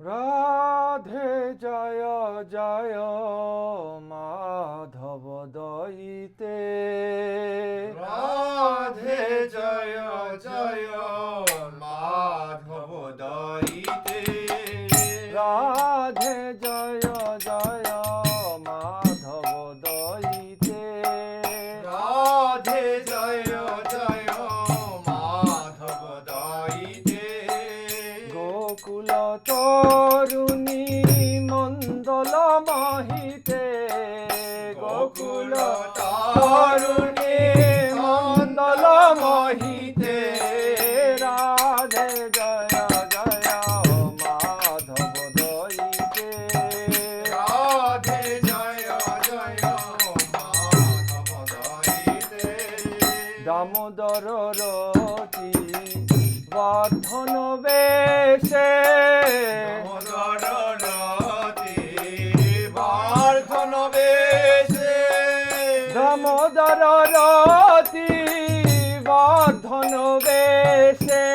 রাধে জয় জয় মাধব দয়িতে, রাধে জয় জয় মাধব দয়িতে, রাধে জয় জয় মাধব দয়িতে, রাধে জয় জয় মাধব দয়িতে, গোকুল তরুণী মন্দল মহিতে, গোকুল তরুণী মন্দল মহিতে, রাধে জয় জয় মাধব দয়িতে, রাধে জয় জয় মাধব দয়িতে, দামোদর রতি বর্ধন বেশে, দামোদর রতি বর্ধন বেশে, দামোদর রতি বর্ধন বেশে,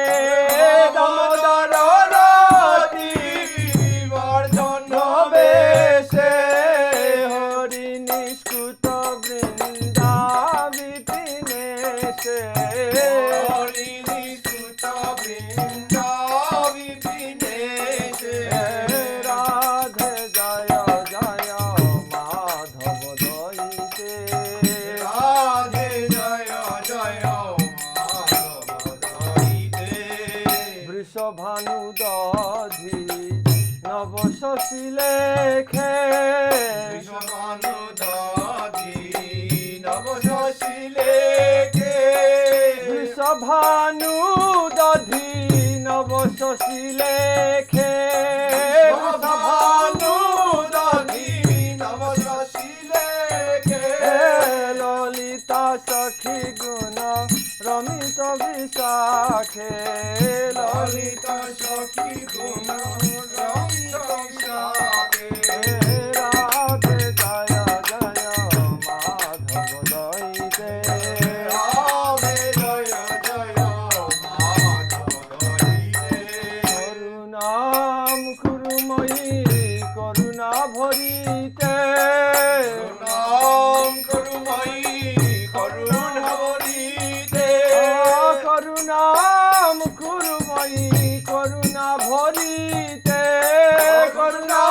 দামোদর রতি বর্ধন বেশে, হরি নিষ্কুত বৃন্দা বিপিনেশে, হরি নিষ্কুত বৃন্দ বিপিনেশে, রাধে জয় জয় মাধব দয়িতে, রাধে জয় জয় মাধব দয়িতে, বৃষভানু দধি নব শশী লেখে, বিষমানু দধি নব শশী লেখে, বৃষভানু দধি নব শশী লেখে, বিষমানু দধি নব শশী লেখে, ললিতা সখী গুণ রমিত বিশাখে, ললিত সখী গুণ রমিত বিশাখে, রাধে জয় জয় মাধব দয়িতে, রাধে জয় জয় মাধব দয়িতে, করুণাম কুরুময়ী করুণা ভরিতে, নাম করুময়ী করুণ ভরিতে, করুণাম কুরুময়ী করুণা ভরিতে, করুণা